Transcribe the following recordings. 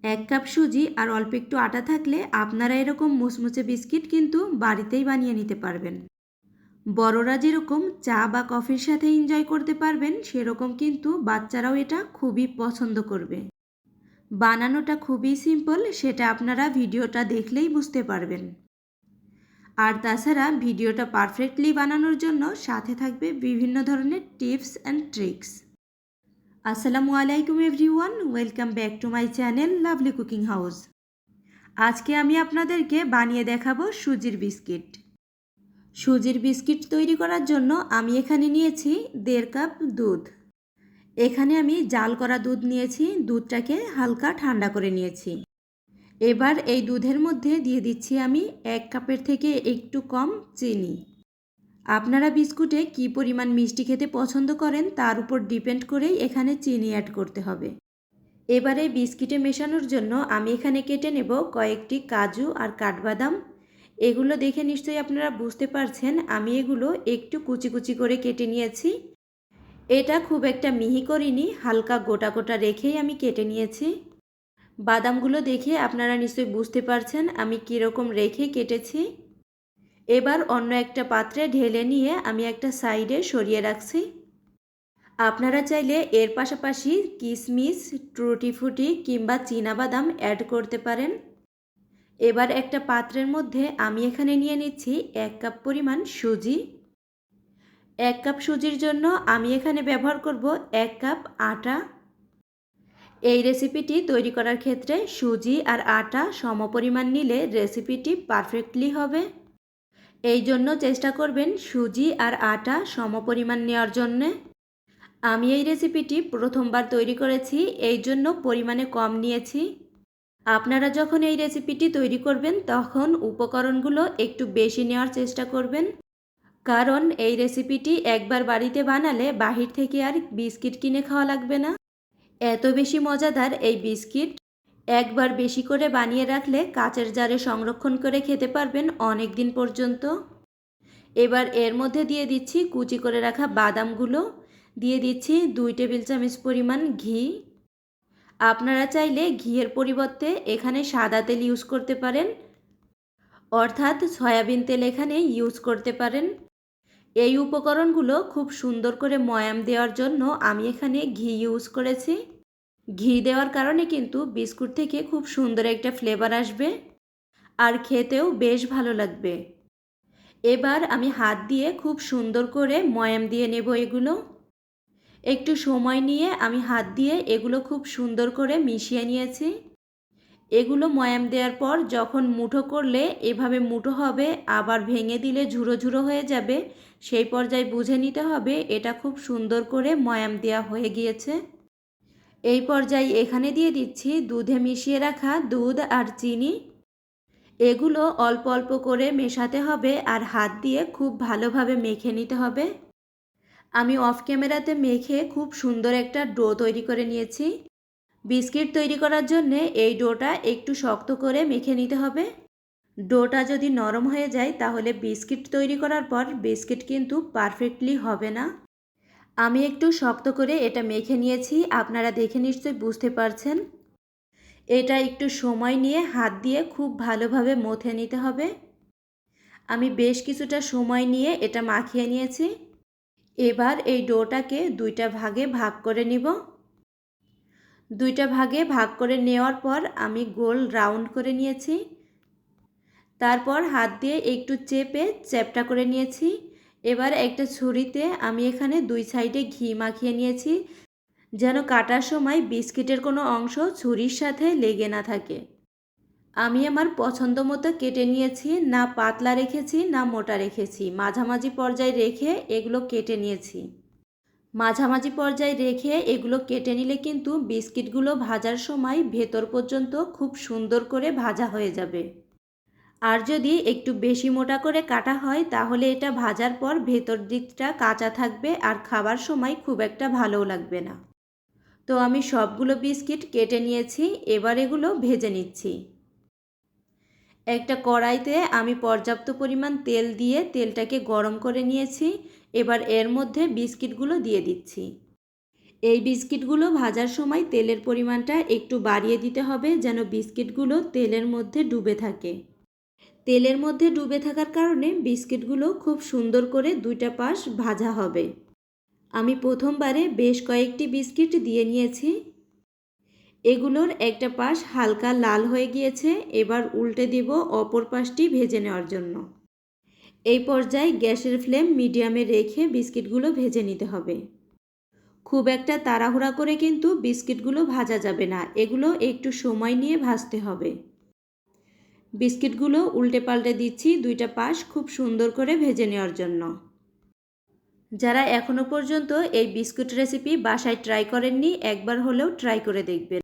1 cup সুজি আর অল্প একটু আটা থাকলে আপনারা এরকম মুচমুচে বিস্কিট কিন্তু বাড়িতেই বানিয়ে নিতে পারবেন। বড়রা যেরকম চা বা কফির সাথে এনজয় করতে পারবেন, সেরকম কিন্তু বাচ্চারাও এটা খুবই পছন্দ করবে। বানানোটা খুবই সিম্পল, সেটা আপনারা ভিডিওটা দেখলেই বুঝতে পারবেন। আর তাছাড়া ভিডিওটা পারফেক্টলি বানানোর জন্য সাথে থাকবে বিভিন্ন ধরনের টিপস অ্যান্ড ট্রিক্স। আসসালামু আলাইকুম everyone, welcome back to my channel lovely cooking house. আজকে আমি আপনাদেরকে বানিয়ে দেখাবো সুজির বিস্কিট। সুজির বিস্কিট তৈরি করার জন্য আমি এখানে নিয়েছি 1.5 কাপ দুধ। এখানে আমি জাল করা দুধ নিয়েছি, দুধটাকে হালকা ঠান্ডা করে নিয়েছি। এবার এই দুধের মধ্যে দিয়ে দিচ্ছি আমি 1 কাপের থেকে একটু কম চিনি। আপনারা বিস্কুটে কী পরিমাণ মিষ্টি খেতে পছন্দ করেন তার উপর ডিপেন্ড করেই এখানে চিনি অ্যাড করতে হবে। এবারে বিস্কিটে মেশানোর জন্য আমি এখানে কেটে নেব কয়েকটি কাজু আর কাঠবাদাম। এগুলো দেখে নিশ্চয়ই আপনারা বুঝতে পারছেন আমি এগুলো একটু কুচি কুচি করে কেটে নিয়েছি। এটা খুব একটা মিহি করিনি, হালকা গোটা গোটা রেখেই আমি কেটে নিয়েছি। বাদামগুলো দেখে আপনারা নিশ্চয়ই বুঝতে পারছেন আমি কীরকম রেখে কেটেছি। এবার অন্য একটা পাত্রে ঢেলে নিয়ে আমি একটা সাইডে সরিয়ে রাখছি। আপনারা চাইলে এর পাশাপাশি কিশমিশ, টুটি ফ্রুটি কিংবা চীনাবাদাম অ্যাড করতে পারেন। এবার একটা পাত্রের মধ্যে আমি এখানে নিয়ে নিচ্ছি 1 কাপ পরিমাণ সুজি। 1 কাপ সুজির জন্য আমি এখানে ব্যবহার করব 1 কাপ আটা। এই রেসিপিটি তৈরি করার ক্ষেত্রে সুজি আর আটা সমপরিমাণ নিলে রেসিপিটি পারফেক্টলি হবে। এই জন্য চেষ্টা করবেন সুজি আর আটা সমপরিমাণ নেওয়ার জন্যে। আমি এই রেসিপিটি প্রথমবার তৈরি করেছি, এই জন্য পরিমাণে কম নিয়েছি। আপনারা যখন এই রেসিপিটি তৈরি করবেন তখন উপকরণগুলো একটু বেশি নেওয়ার চেষ্টা করবেন, কারণ এই রেসিপিটি একবার বাড়িতে বানালে বাহির থেকে আর বিস্কিট কিনে খাওয়া লাগবে না। এত বেশি মজাদার এই বিস্কিট একবার বেশি করে বানিয়ে রাখলে কাচের জারে সংরক্ষণ করে খেতে পারবেন অনেক দিন পর্যন্ত। এবার এর মধ্যে দিয়ে দিচ্ছি কুচি করে রাখা বাদামগুলো, দিয়ে দিচ্ছি 2 টেবিল চামচ পরিমাণ ঘি। আপনারা চাইলে ঘিয়ের পরিবর্তে এখানে সাদা তেল ইউজ করতে পারেন, অর্থাৎ সয়াবিন তেল এখানে ইউজ করতে পারেন। এই উপকরণগুলো খুব সুন্দর করে ময়াম দেওয়ার জন্য আমি এখানে ঘি ইউজ করেছি। ঘি দেওয়ার কারণে কিন্তু বিস্কুট থেকে খুব সুন্দর একটা ফ্লেভার আসবে আর খেতেও বেশ ভালো লাগবে। এবার আমি হাত দিয়ে খুব সুন্দর করে ময়াম দিয়ে নেব এগুলো। একটু সময় নিয়ে আমি হাত দিয়ে এগুলো খুব সুন্দর করে মিশিয়ে নিয়েছি। এগুলো ময়াম দেওয়ার পর যখন মুঠো করলে এভাবে মুঠো হবে, আবার ভেঙে দিলে ঝুরো ঝুরো হয়ে যাবে, সেই পর্যায়ে বুঝে নিতে হবে এটা খুব সুন্দর করে ময়াম দেওয়া হয়ে গিয়েছে। এই পর্যায়ে এখানে দিয়ে দিচ্ছি দুধে মিশিয়ে রাখা দুধ আর চিনি। এগুলো অল্প অল্প করে মেশাতে হবে আর হাত দিয়ে খুব ভালোভাবে মেখে নিতে হবে। আমি অফ ক্যামেরাতে মেখে খুব সুন্দর একটা ডো তৈরি করে নিয়েছি। বিস্কিট তৈরি করার জন্য এই ডোটা একটু শক্ত করে মেখে নিতে হবে। ডোটা যদি নরম হয়ে যায় তাহলে বিস্কিট তৈরি করার পর বিস্কিট কিন্তু পারফেক্টলি হবে না। আমি একটু শক্ত করে এটা মেখে নিয়েছি, আপনারা দেখে নিশ্চয়ই বুঝতে পারছেন। এটা একটু সময় নিয়ে হাত দিয়ে খুব ভালোভাবে মথে নিতে হবে। আমি বেশ কিছুটা সময় নিয়ে এটা মাখিয়ে নিয়েছি। এবার এই ডোটাকে 2টা ভাগে ভাগ করে নিব। 2টা ভাগে ভাগ করে নেওয়ার পর আমি গোল রাউন্ড করে নিয়েছি। তারপর হাত দিয়ে একটু চেপে চ্যাপ্টা করে নিয়েছি। এবার একটা ছুরিতে আমি এখানে 2 সাইডে ঘি মাখিয়ে নিয়েছি, যেন কাটার সময় বিস্কিটের কোনো অংশ ছুরির সাথে লেগে না থাকে। আমি আমার পছন্দ মতো কেটে নিয়েছি, না পাতলা রেখেছি না মোটা রেখেছি, মাঝামাঝি পর্যায়ে রেখে এগুলো কেটে নিয়েছি। মাঝামাঝি পর্যায়ে রেখে এগুলো কেটে নিলে কিন্তু বিস্কিটগুলো ভাজার সময় ভেতর পর্যন্ত খুব সুন্দর করে ভাজা হয়ে যাবে। আর যদি একটু বেশি মোটা করে কাটা হয় তাহলে এটা ভাজার পর ভেতর দিকটা কাঁচা থাকবে আর খাবার সময় খুব একটা ভালোও লাগবে না। তো আমি সবগুলো বিস্কিট কেটে নিয়েছি, এবার এগুলো ভেজে নিচ্ছি। একটা কড়াইতে আমি পর্যাপ্ত পরিমাণ তেল দিয়ে তেলটাকে গরম করে নিয়েছি। এবার এর মধ্যে বিস্কিটগুলো দিয়ে দিচ্ছি। এই বিস্কিটগুলো ভাজার সময় তেলের পরিমাণটা একটু বাড়িয়ে দিতে হবে যেন বিস্কিটগুলো তেলের মধ্যে ডুবে থাকে। তেলের মধ্যে ডুবে থাকার কারণে বিস্কিটগুলো খুব সুন্দর করে দুইটা পাশ ভাজা হবে। আমি প্রথমবারে বেশ কয়েকটি বিস্কিট দিয়ে নিয়েছি। এগুলোর একটা পাশ হালকা লাল হয়ে গিয়েছে, এবার উল্টে দিব অপর পাশটি ভেজে নেওয়ার জন্য। এই পর্যায়ে গ্যাসের ফ্লেম মিডিয়ামে রেখে বিস্কিটগুলো ভেজে নিতে হবে। খুব একটা তাড়াহুড়া করে কিন্তু বিস্কিটগুলো ভাজা যাবে না, এগুলো একটু সময় নিয়ে ভাজতে হবে। বিস্কিটগুলো উল্টে পাল্টে দিচ্ছি দুইটা পাশ খুব সুন্দর করে ভেজে নেওয়ার জন্য। যারা এখনও পর্যন্ত এই বিস্কুট রেসিপি বাসায় ট্রাই করেননি, একবার হলেও ট্রাই করে দেখবেন।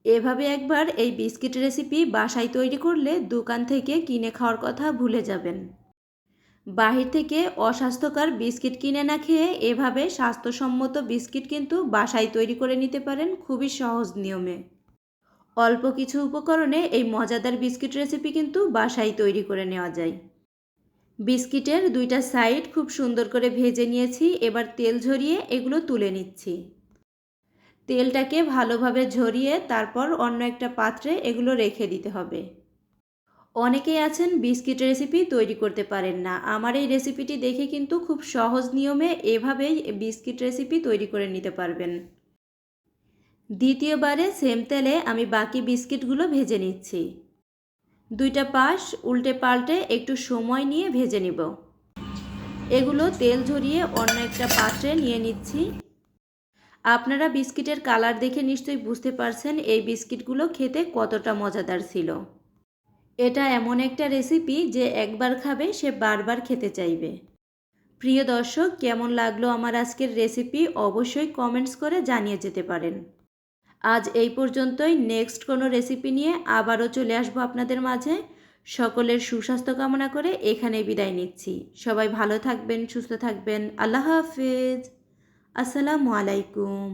এভাবে একবার এই বিস্কিট রেসিপি বাসায় তৈরি করলে দোকান থেকে কিনে খাওয়ার কথা ভুলে যাবেন। বাহির থেকে অস্বাস্থ্যকর বিস্কিট কিনে না খেয়ে এভাবে স্বাস্থ্যসম্মত বিস্কিট কিন্তু বাসায় তৈরি করে নিতে পারেন খুবই সহজ নিয়মে। অল্প কিছু উপকরণে এই মজাদার বিস্কিট রেসিপি কিন্তু বাসায় তৈরি করে নেওয়া যায়। বিস্কিটের দুইটা সাইড খুব সুন্দর করে ভেজে নিয়েছি, এবার তেল ঝরিয়ে এগুলো তুলে নিচ্ছি। তেলটাকে ভালোভাবে ঝরিয়ে তারপর অন্য একটা পাত্রে এগুলো রেখে দিতে হবে। অনেকেই আছেন বিস্কিট রেসিপি তৈরি করতে পারেন না, আমার এই রেসিপিটি দেখে কিন্তু খুব সহজ নিয়মে এভাবেই বিস্কিট রেসিপি তৈরি করে নিতে পারবেন। দ্বিতীয়বারে সেম তেলে আমি বাকি বিস্কিটগুলো ভেজে নিচ্ছি। দুইটা পাশ উল্টে পাল্টে একটু সময় নিয়ে ভেজে নিব। এগুলো তেল ঝরিয়ে অন্য একটা পাত্রে নিয়ে নিচ্ছি। আপনারা বিস্কিটের কালার দেখে নিশ্চয়ই বুঝতে পারছেন এই বিস্কিটগুলো খেতে কতটা মজাদার ছিল। এটা এমন একটা রেসিপি যে একবার খাবে সে বারবার খেতে চাইবে। প্রিয় দর্শক, কেমন লাগলো আমার আজকের রেসিপি অবশ্যই কমেন্টস করে জানিয়ে যেতে পারেন। আজ এই পর্যন্তই, নেক্সট কোনো রেসিপি নিয়ে আবারও চলে আসবো আপনাদের মাঝে। সকলের সুস্বাস্থ্য কামনা করে এখানেই বিদায় নিচ্ছি। সবাই ভালো থাকবেন, সুস্থ থাকবেন। আল্লাহ হাফেজ। আসসালামু আলাইকুম।